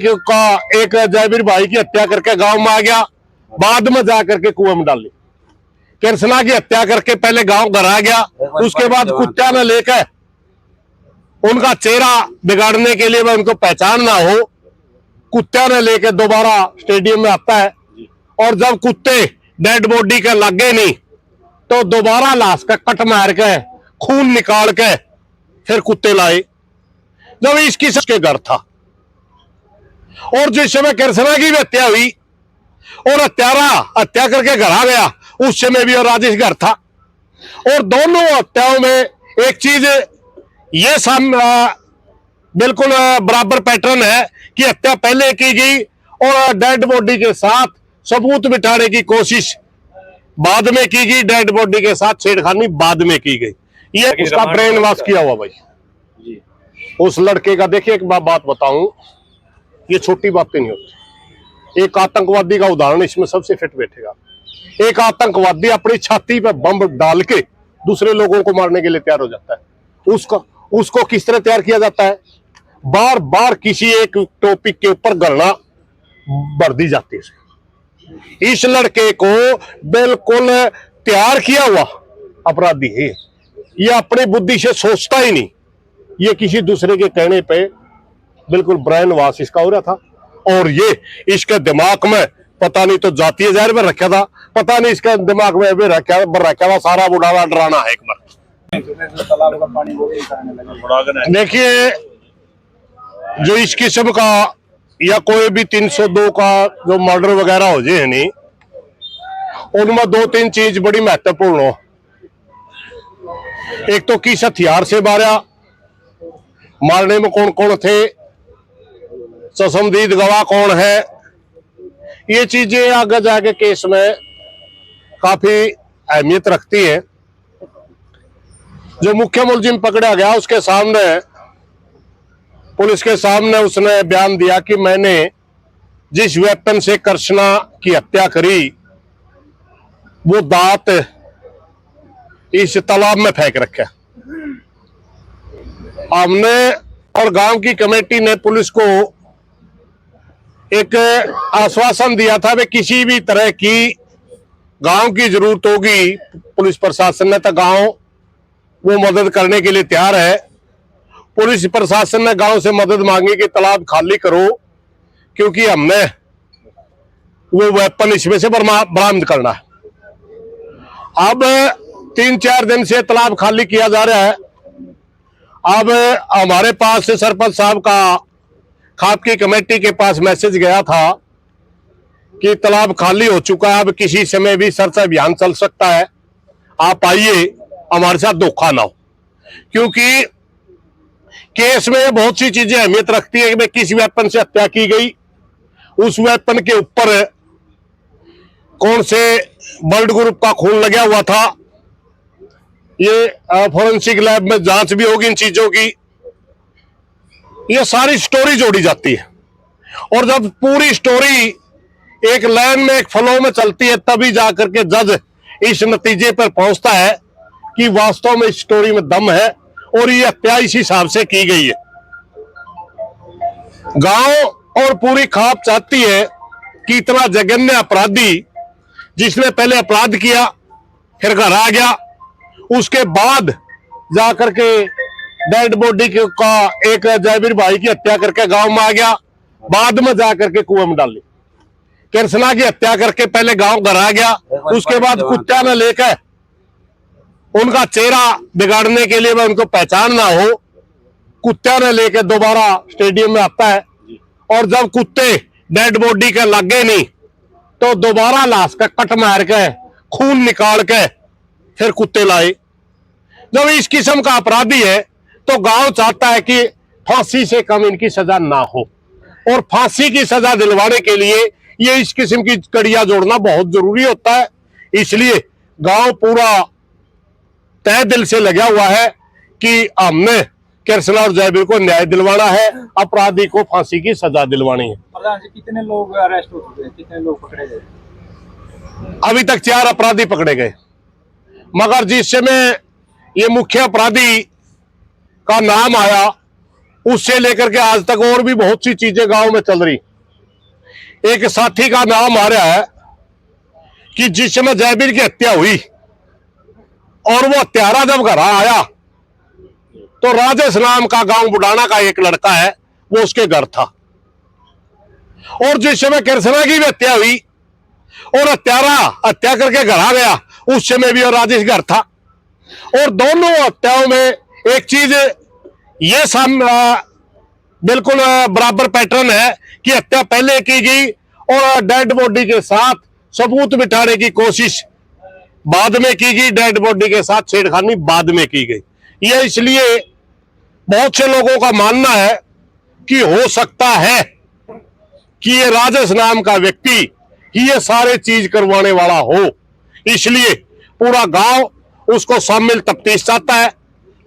का एक जयवीर भाई की हत्या करके गांव में आ गया, बाद में जाकर के कुएं में डाली। कृष्णा की हत्या करके पहले गांव घर आ गया, उसके बाद कुत्ता ने लेकर उनका चेहरा बिगाड़ने के लिए उनको पहचान ना हो, कुत्ता ने लेकर दोबारा स्टेडियम में आता है। और जब कुत्ते डेड बॉडी के लगे नहीं तो दोबारा लाश का कट मार के खून निकाल के फिर कुत्ते लाए। जब इसकी के घर था और जिस समय कृष्णा की भी हत्या हुई और हत्या करके घर आ गया, उस समय भी और राजेश घर था। और दोनों हत्याओं में एक चीज ये बिल्कुल बराबर पैटर्न है कि हत्या पहले की गई और डेड बॉडी के साथ सबूत बिठाने की कोशिश बाद में की गई, डेड बॉडी के साथ छेड़खानी बाद में की गई। ये उसका ब्रेन वॉश किया हुआ भाई उस लड़के का। देखिए एक बात बताऊं, ये छोटी बातें नहीं होती। एक आतंकवादी का उदाहरण इसमें सबसे फिट बैठेगा। एक आतंकवादी अपनी छाती पे बम डाल के दूसरे लोगों को मारने के लिए तैयार हो जाता है। उसको किस तरह तैयार किया जाता है? बार बार किसी एक टॉपिक के ऊपर गणना भर दी जाती है। इस लड़के को बिल्कुल तैयार किया हुआ अपराधी है। ये अपनी बुद्धि से सोचता ही नहीं, ये किसी दूसरे के कहने पे बिल्कुल ब्रेन वॉश इसका हो रहा था। और ये इसके दिमाग में पता नहीं तो जातीय जहर में रखा था, पता नहीं इसके दिमाग में भी रखा था सारा बुढ़ावा डराना है एक बार। देखिए जो इस किस्म का या कोई भी 302 का जो मर्डर वगैरह हो जाए नहीं, उनमें दो तीन चीज बड़ी महत्वपूर्ण हो। एक तो किस हथियार से मारा, मारने में कौन कौन थे, संदिग्ध गवाह कौन है, ये चीजें आगे जाके केस में काफी अहमियत रखती है। जो मुख्य मुलजिम पकड़ा गया उसके सामने, पुलिस के सामने उसने बयान दिया कि मैंने जिस वेपन से कृष्णा की हत्या करी वो दांत इस तालाब में फेंक रखा। हमने और गांव की कमेटी ने पुलिस को एक आश्वासन दिया था कि किसी भी तरह की गांव की जरूरत होगी पुलिस प्रशासन ने तो गांव वो मदद करने के लिए तैयार है। पुलिस प्रशासन ने गांव से मदद मांगी कि तालाब खाली करो क्योंकि हमने वो वेपन इसमें से बरामद करना है। अब 3-4 दिन से तालाब खाली किया जा रहा है। अब हमारे पास से सरपंच साहब का खाप की कमेटी के पास मैसेज गया था कि तालाब खाली हो चुका है, अब किसी समय भी सर्च अभियान चल सकता है, आप आइए, हमारे साथ धोखा ना हो। क्योंकि केस में बहुत सी चीजें अहमियत रखती है कि किस वेपन से हत्या की गई, उस वेपन के ऊपर कौन से ब्लड ग्रुप का खून लगा हुआ था, ये फोरेंसिक लैब में जांच भी होगी इन चीजों की। ये सारी स्टोरी जोड़ी जाती है और जब पूरी स्टोरी एक लाइन में एक फ्लो में चलती है तभी जाकर के जज इस नतीजे पर पहुंचता है कि वास्तव में इस स्टोरी में दम है और ये हत्या इस हिसाब से की गई है। गांव और पूरी खाप चाहती है कि इतना जघन्य अपराधी जिसने पहले अपराध किया फिर घर आ गया, उसके बाद जाकर के डेड बॉडी का एक जयवीर भाई की हत्या करके गांव में आ गया, बाद में जाकर के कुएं में डाली। कृष्णा की हत्या करके पहले गांव घर आ गया, उसके बाद कुत्ता ने लेकर उनका चेहरा बिगाड़ने के लिए उनको पहचान ना हो, कुत्ता ने लेकर दोबारा स्टेडियम में आता है। और जब कुत्ते डेड बॉडी के लगे नहीं तो दोबारा लाश का कट मार के खून निकाल के फिर कुत्ते लाए। जब इस किस्म का अपराधी है तो गांव चाहता है कि फांसी से कम इनकी सजा ना हो और फांसी की सजा दिलवाने के लिए ये इस किस्म की कड़ियां जोड़ना बहुत जरूरी होता है। इसलिए गांव पूरा तय दिल से लगा हुआ है कि हमने कृष्णा और जयवीर को न्याय दिलवाना है, अपराधी को फांसी की सजा दिलवानी है। प्रधान जी कितने लोग अरेस्ट हो चुके हैं, कितने लोग पकड़े गए? अभी तक 4 अपराधी पकड़े गए, मगर जिस समय ये मुख्य अपराधी का नाम आया उससे लेकर के आज तक और भी बहुत सी चीजें गांव में चल रही। एक साथी का नाम आ रहा है कि जिस समय जयवीर की हत्या हुई और वो हत्यारा जब घर आया तो राजेश नाम का गांव बुडाना का एक लड़का है, वो उसके घर था। और जिस समय कृष्णा की भी हत्या हुई और हत्यारा हत्या करके घर आ गया, उस समय भी और राजेश घर था। और दोनों हत्याओं में एक चीज ये बिल्कुल बराबर पैटर्न है कि हत्या पहले की गई और डेड बॉडी के साथ सबूत बिठाने की कोशिश बाद में की गई, डेड बॉडी के साथ छेड़खानी बाद में की गई। यह इसलिए बहुत से लोगों का मानना है कि हो सकता है कि ये राजेश नाम का व्यक्ति ही ये सारे चीज करवाने वाला हो, इसलिए पूरा गांव उसको शामिल तफ्तीश चाहता है।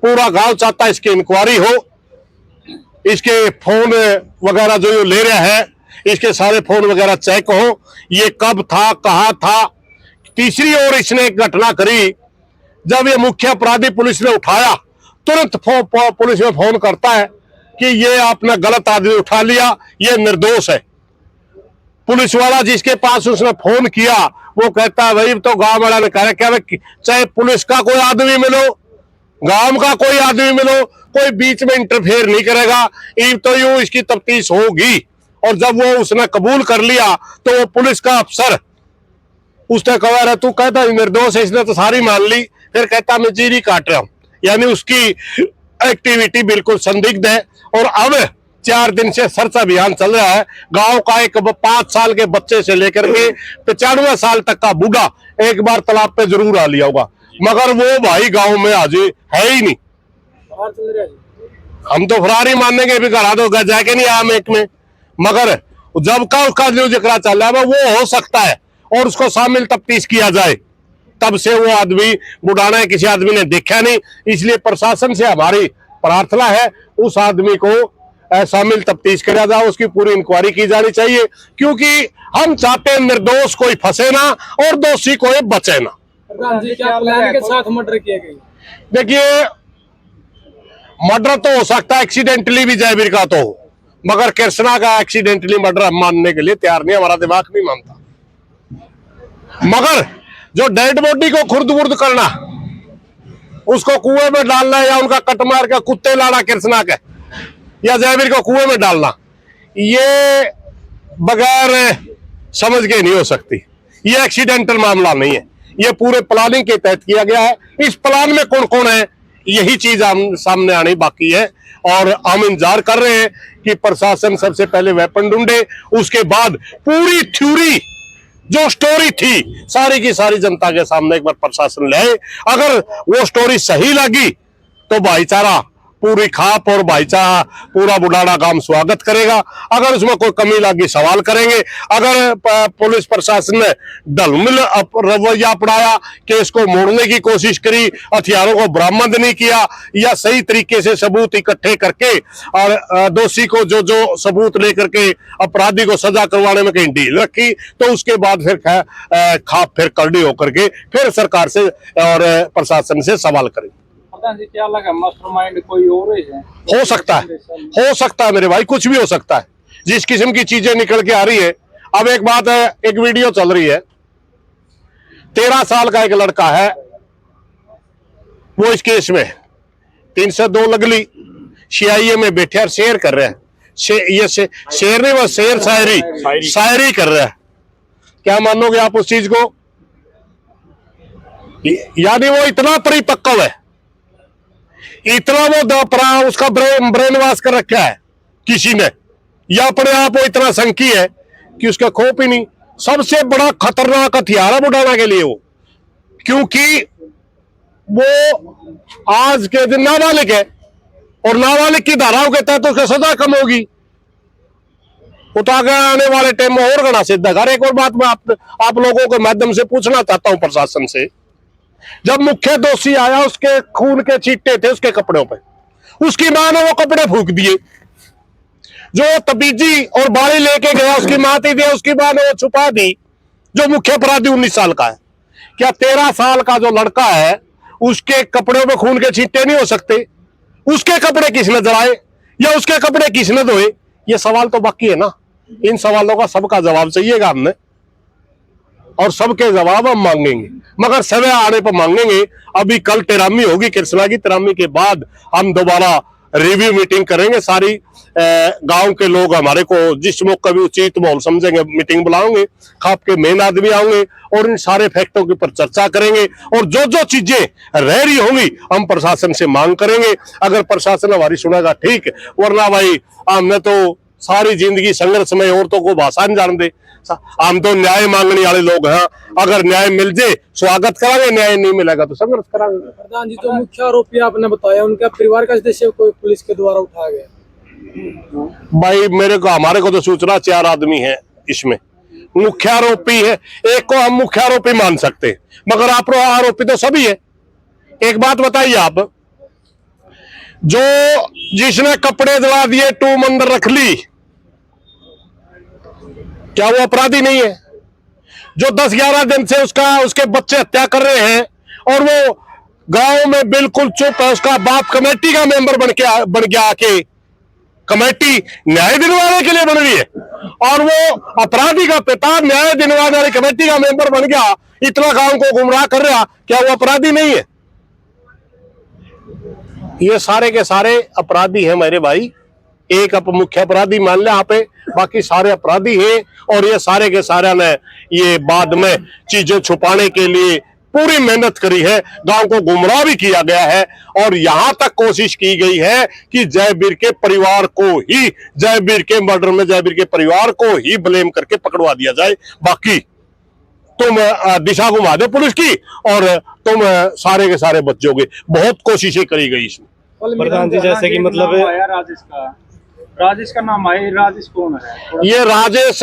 पूरा गांव चाहता है इसकी इंक्वायरी हो, इसके फोन वगैरह जो ले रहा है, इसके सारे फोन वगैरह चेक हो, ये कब था, कहां था। तीसरी ओर इसने एक घटना करी, जब ये मुख्य अपराधी पुलिस ने उठाया, तुरंत पुलिस में फोन करता है कि ये आपने गलत आदमी उठा लिया, ये निर्दोष है। पुलिस वाला जिसके पास उसने फोन किया वो कहता है भाई तो गांव वाला ने कहा क्या चाहे पुलिस का कोई आदमी मिलो, गांव का कोई आदमी मिलो, कोई बीच में इंटरफेयर नहीं करेगा, तो यूं इसकी तफ्तीश होगी। और जब वो उसने कबूल कर लिया तो वो पुलिस का अफसर उसने कहा रहा तू कहता निर्दोष है, इसने तो सारी मान ली, फिर कहता मैं जीरी काट रहा हूं, यानी उसकी एक्टिविटी बिल्कुल संदिग्ध है। और अब 4 दिन से सर्च अभियान चल रहा है। गांव का एक 5 साल के बच्चे से लेकर के 95 साल तक का बूढ़ा एक बार तालाब पे जरूर आ लिया होगा, मगर वो भाई गांव में आज है ही नहीं। हम तो फरारी मानेंगे भी करा दो जाके नहीं आम एक में, मगर जब का उसका जो जिक्र चल रहा है वो हो सकता है और उसको शामिल तफ्तीश किया जाए। तब से वो आदमी बुढ़ाना है, किसी आदमी ने देखा नहीं, इसलिए प्रशासन से हमारी प्रार्थना है उस आदमी को शामिल तफ्तीश किया जाए, उसकी पूरी इंक्वायरी की जानी चाहिए, क्योंकि हम चाहते हैं निर्दोष कोई फंसे ना और दोषी कोई बचे ना। क्या प्लान के साथ मर्डर किया गया? देखिए मर्डर तो हो सकता है एक्सीडेंटली भी जयवीर का तो हो, मगर कृष्णा का एक्सीडेंटली मर्डर हम मानने के लिए तैयार नहीं, हमारा दिमाग नहीं मानता। मगर जो डेड बॉडी को खुर्द बुर्द करना, उसको कुएं में डालना या उनका कट मार के कुत्ते लाना कृष्णा के या जयवीर को कुएं में डालना, ये बगैर समझ के नहीं हो सकती। ये एक्सीडेंटल मामला नहीं है, ये पूरे प्लानिंग के तहत किया गया है। इस प्लान में कौन कौन है यही चीज सामने आनी बाकी है और हम इंतजार कर रहे हैं कि प्रशासन सबसे पहले वेपन ढूंढे, उसके बाद पूरी थ्योरी जो स्टोरी थी सारी की सारी जनता के सामने एक बार प्रशासन ले आए। अगर वो स्टोरी सही लगी तो भाईचारा पूरी खाप और भाईचारा पूरा बुढ़ाना गांव स्वागत करेगा, अगर उसमें कोई कमी लगी सवाल करेंगे। अगर पुलिस प्रशासन ने ढलमिल रवैया अपनाया कि इसको मोड़ने की कोशिश करी, हथियारों को बरामद नहीं किया या सही तरीके से सबूत इकट्ठे करके और दोषी को जो जो सबूत लेकर के अपराधी को सजा करवाने में कहीं ढील रखी, तो उसके बाद फिर खाप फिर करड़ी होकर के फिर सरकार से और प्रशासन से सवाल करेंगे। क्या लगा मास्टरमाइंड कोई और है? हो सकता है मेरे भाई, कुछ भी हो सकता है। जिस किस्म की चीजें निकल के आ रही है, अब एक बात है, एक वीडियो चल रही है, 13 साल का एक लड़का है, वो इस केस में 302 लगली CIA में बैठे और शेयर कर रहे हैं। शेर नहीं, वो शेर शायरी कर रहा है। क्या मानोगे आप उस चीज को? यानी वो इतना परिपक्व है, इतना वो उसका ब्रेन वॉश कर रखा है किसी ने, या अपने आप वो इतना संकी है कि उसका खौफ ही नहीं। सबसे बड़ा खतरनाक हथियार है बुढ़ाना के लिए वो, क्योंकि वो आज के दिन नाबालिग है और नाबालिग की धाराओं के तहत उसकी सजा कम होगी। वो तो आगे आने वाले टाइम में और घना सिद्ध है। एक और बात मैं आप लोगों के माध्यम से पूछना चाहता हूं प्रशासन से, जब मुख्य दोषी आया उसके खून के छींटे थे उसके कपड़ों पे, उसकी मां ने वो कपड़े फूंक दिए। जो तबीजी और बाड़ी लेके गया उसकी मां थी, उसकी मां ने वो छुपा दी। जो मुख्य अपराधी 19 साल का है, क्या 13 साल का जो लड़का है उसके कपड़ों पे खून के छींटे नहीं हो सकते? उसके कपड़े किसने जलाए? या उसके कपड़े किसने धोए? ये सवाल तो बाकी है ना। इन सवालों का सबका जवाब चाहिएगा हमने, और सबके जवाब हम मांगेंगे, मगर समय आने पर मांगेंगे। अभी कल तिरामी होगी, कृष्णा की तिरामी के बाद हम दोबारा रिव्यू मीटिंग करेंगे। सारी गांव के लोग हमारे को जिस मौके भी उचित माहौल समझेंगे मीटिंग बुलाएंगे, खाप के मेन आदमी आएंगे और इन सारे फैक्टों के ऊपर चर्चा करेंगे, और जो जो चीजें रह रही होंगी हम प्रशासन से मांग करेंगे। अगर प्रशासन हमारी सुनेगा ठीक, वरना भाई हमने तो सारी जिंदगी संघर्ष में औरतों को भाषा नहीं जानते। हम तो न्याय मांगने वाले लोग हैं। अगर न्याय मिल जाए स्वागत करांगे, न्याय नहीं मिलेगा तो संघर्ष करांगे। प्रधान जी, जो मुख्य आरोपी आपने बताया उनका परिवार का सदस्य कोई पुलिस के द्वारा उठाया गया? भाई हमारे को तो सूचना 4 आदमी है, इसमें मुख्य आरोपी है एक को हम मुख्य आरोपी मान सकते हैं, मगर आप आरोपी तो सभी है। एक बात बताइए आप, जो जिसने कपड़े जला दिए, टू मंदिर रख ली, क्या वो अपराधी नहीं है? जो 10-11 दिन से उसके बच्चे हत्या कर रहे हैं और वो गांव में बिल्कुल चुप है, उसका बाप कमेटी का मेंबर बन गया आके, कमेटी न्याय दिलवाने के लिए बन रही है, और वो अपराधी का पिता न्याय दिलवाने वाली कमेटी का मेंबर बन गया, इतना गांव को गुमराह कर रहा, क्या वो अपराधी नहीं है? ये सारे के सारे अपराधी हैं मेरे भाई। एक मुख्य अपराधी मान ले आप, बाकी सारे अपराधी हैं, और ये सारे के सारे ने ये बाद में चीजें छुपाने के लिए पूरी मेहनत करी है, गांव को गुमराह भी किया गया है, और यहां तक कोशिश की गई है कि जयवीर के परिवार को ही, जयवीर के मर्डर में जयवीर के परिवार को ही ब्लेम करके पकड़वा दिया जाए। बाकी तुम दिशा घुमा दे पुलिस की और तुम सारे के सारे बच जाओगे। बहुत कोशिशें करी गई इसमें। प्रधान जी, जैसे कि मतलब राजेश का नाम है, राजेश कौन है? ये राजेश,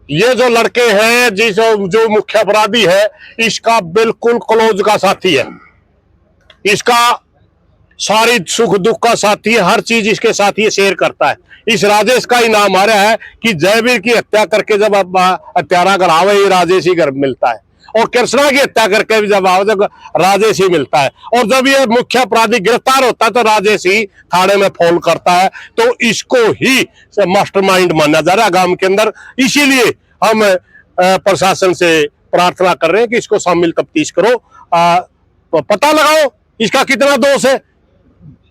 ये जो लड़के हैं जो मुख्य अपराधी है, इसका बिल्कुल क्लोज का साथी है, इसका सारी सुख दुख का साथी है, हर चीज इसके साथ ये शेयर करता है। इस राजेश का ही नाम आ रहा है कि जयवीर की हत्या करके जब हत्यारा घर आवे, ये राजेश ही घर मिलता है, और कृष्णा की हत्या करके भी जब आवे जब राजेश ही मिलता है, और जब ये मुख्य अपराधी गिरफ्तार होता है तो राजेश ही थाने में फोन करता है। तो इसको ही मास्टरमाइंड माना जा रहा है गांव के अंदर। इसीलिए हम प्रशासन से प्रार्थना कर रहे हैं कि इसको शामिल तफ्तीश करो, पता लगाओ इसका कितना दोष है,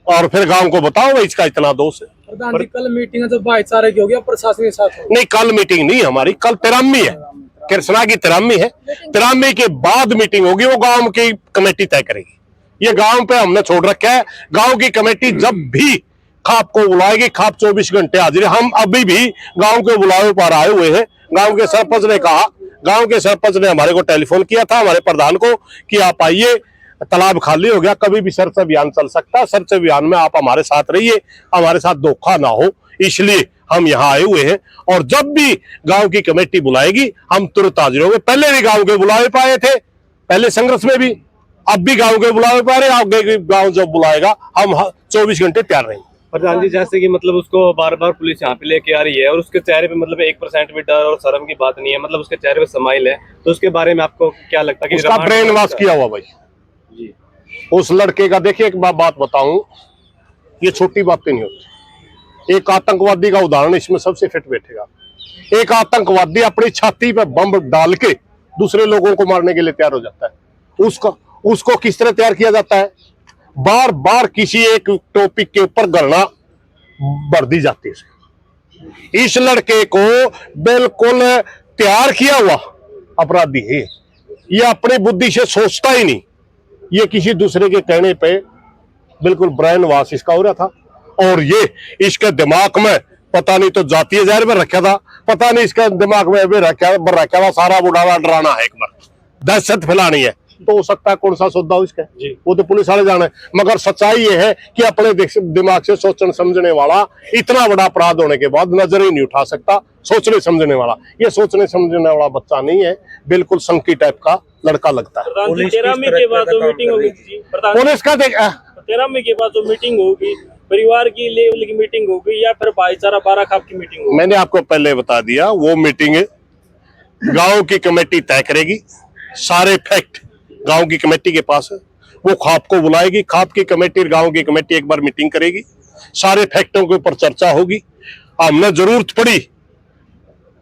और फिर गांव को बताओ इसका इतना दोष है। प्रधान जी, कल मीटिंग जब भाईचारे की होगी प्रशासन के साथ? नहीं, कल मीटिंग नहीं हमारी, कल तिरामी है, कृष्णा की तिरामी है। तिरामी के बाद मीटिंग होगी, वो गांव की कमेटी तय करेगी। ये गांव पे हमने छोड़ रखा है, गांव की कमेटी जब भी खाप को बुलाएगी, खाप 24 घंटे हाजिर। हम अभी भी गांव के बुलावे पर आए हुए हैं। गांव के सरपंच ने कहा, गांव के सरपंच ने हमारे को टेलीफोन किया था, हमारे प्रधान को, कि आप आइए, तालाब खाली हो गया, कभी भी सर्च अभियान चल सकता है, सर्च अभियान में आप हमारे साथ रहिए, हमारे साथ धोखा ना हो, इसलिए हम यहाँ आए हुए हैं। और जब भी गांव की कमेटी बुलाएगी हम तुरंत हाजिर होंगे। पहले भी गांव के बुलावे पाए थे, पहले संघर्ष में भी, अब भी गांव के बुलावे पा रहे, आगे गांव जब बुलाएगा हम 24 घंटे तैयार रहेंगे। प्रधान जी, जैसे कि मतलब उसको बार बार पुलिस यहाँ पे लेके आ रही है, और उसके चेहरे पे मतलब 1% भी डर और शर्म की बात नहीं है, मतलब उसके चेहरे पे स्माइल है, तो उसके बारे में आपको क्या लगता है कि उसका ब्रेन वॉश किया हुआ भाई जी? उस लड़के का देखिए, एक बात बताऊं, ये छोटी बातें नहीं होती। एक आतंकवादी का उदाहरण इसमें सबसे फिट बैठेगा। एक आतंकवादी अपनी छाती पे बम डाल के दूसरे लोगों को मारने के लिए तैयार हो जाता है। उसको किस तरह तैयार किया जाता है? बार बार किसी एक टॉपिक के ऊपर गणना भर दी जाती है। इस लड़के को बिल्कुल तैयार किया हुआ अपराधी है। ये अपनी बुद्धि से सोचता ही नहीं, ये किसी दूसरे के कहने पे बिल्कुल ब्रेन वॉश इसका हो रहा था। और ये इसके दिमाग में पता नहीं तो जातीय जहर में रखा था, पता नहीं इसके दिमाग में भी रखा था सारा बुढ़ावा डराना है, एक बार दहशत फैलानी है। तो हो सकता है कौन सा सौदा हो इसका, वो तो पुलिस वाले जाने। मगर सच्चाई ये है कि अपने दिमाग से सोचने समझने वाला इतना बड़ा अपराध होने के बाद नजर ही नहीं उठा सकता। सोचने समझने वाला, ये सोचने समझने वाला बच्चा नहीं है, बिल्कुल संकी टाइप का लड़का लगता है। पुलिस के बाद जो मीटिंग होगी, पुलिस का देख 13 के बाद जो मीटिंग होगी, परिवार की लेवल की मीटिंग होगी या फिर भाईचारा 12 खाप की मीटिंग होगी? मैंने आपको पहले बता दिया, वो मीटिंग गांव की कमेटी तय करेगी। सारे फैक्ट गांव की कमेटी के पास है, वो खाप को बुलाएगी, खाप की कमेटी गांव की कमेटी एक बार मीटिंग करेगी, सारे फैक्टों के ऊपर चर्चा होगी। हमने जरूरत पड़ी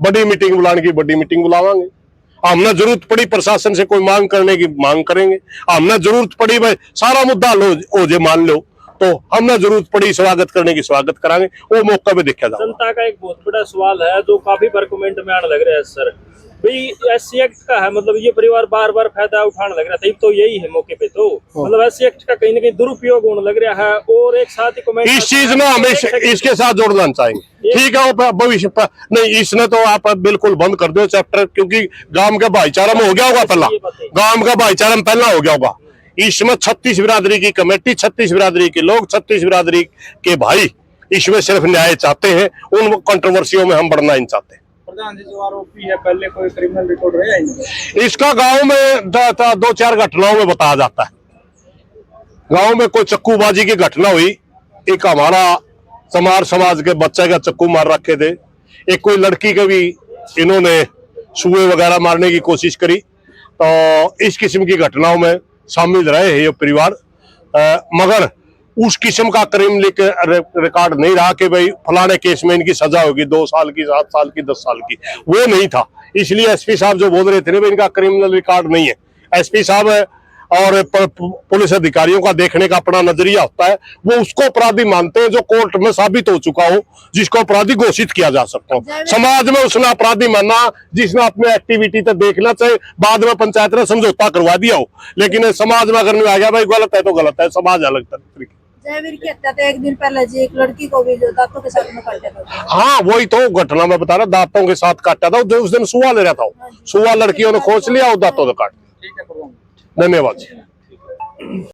बड़ी मीटिंग बुलाने की, बड़ी मीटिंग बुलावांगे। हमने जरूरत पड़ी प्रशासन से कोई मांग करने की, मांग करेंगे। हमने जरूरत पड़ी भाई सारा मुद्दा हो जे मान लो, तो हमने जरूरत पड़ी स्वागत करने की, स्वागत करांगे। वो मौका पे देखा जाए। जनता का एक बहुत बड़ा सवाल है जो काफी बार कमेंट में आने लग रहा है सर, भाई SC एक्ट का है, मतलब ये परिवार बार बार फायदा उठाने लग रहा था। तो यही है मौके पे, तो मतलब SC एक्ट का कहीं ना कहीं दुरुपयोग होने लग रहा है। और एक साथ ही कमेंट इस चीज में हमें इसके साथ जोड़ना चाहेंगे। ठीक है, वो भविष्य पर नहीं, इसने तो आप बिल्कुल बंद कर दो चैप्टर, क्योंकि गांव का भाईचारा में हो गया होगा पहला, गांव का भाईचारा में पहला हो गया होगा। इसमें 36 बिरादरी की कमेटी, 36 बिरादरी के लोग, 36 बिरादरी के भाई इसमें सिर्फ न्याय चाहते हैं। उन कंट्रोवर्सियों में हम बढ़ना नहीं चाहते। प्रधान जी जो आरोपी है, पहले कोई क्रिमिनल रिकॉर्ड रहा है? इसका गांव में 2-4 घटनाओं में बताया जाता है। गांव में कोई चक्कूबाजी की घटना हुई, एक हमारा समाज के बच्चे का चक्कू मार रखे थे, एक कोई लड़की के भी इन्होंने सुए वगैरह मारने की कोशिश करी। तो इस किस्म की घटनाओं में शामिल रहे हैं ये परिवार, मगर उस किस्म का क्रिमिनल रिकॉर्ड नहीं रहा कि भाई फलाने केस में इनकी सजा होगी 2 साल की, 7 साल की, 10 साल की, वो नहीं था। इसलिए एसपी साहब जो बोल रहे थे ना, इनका क्रिमिनल रिकॉर्ड नहीं है। एसपी साहब और पुलिस अधिकारियों का देखने का अपना नजरिया होता है, वो उसको अपराधी मानते हैं जो कोर्ट में साबित हो चुका हो, जिसको अपराधी घोषित किया जा सकता हो। समाज में उसने अपराधी माना जिसने अपने एक्टिविटी तो देखना चाहिए, बाद में पंचायत ने समझौता करवा दिया हो, लेकिन समाज में अगर नहीं आ गया भाई गलत है तो गलत है, समाज अलग तरीके। जयवीर की हत्या तो एक दिन पहले जी एक लड़की को भी जो दांतों के साथ में काटा था। हाँ, वही तो घटना मैं बता रहा, दांतों के साथ काटा था। उस दिन सुआ ले रहा था, सुआ लड़कियों ने खोज लिया और दांतों से काट। धन्यवाद।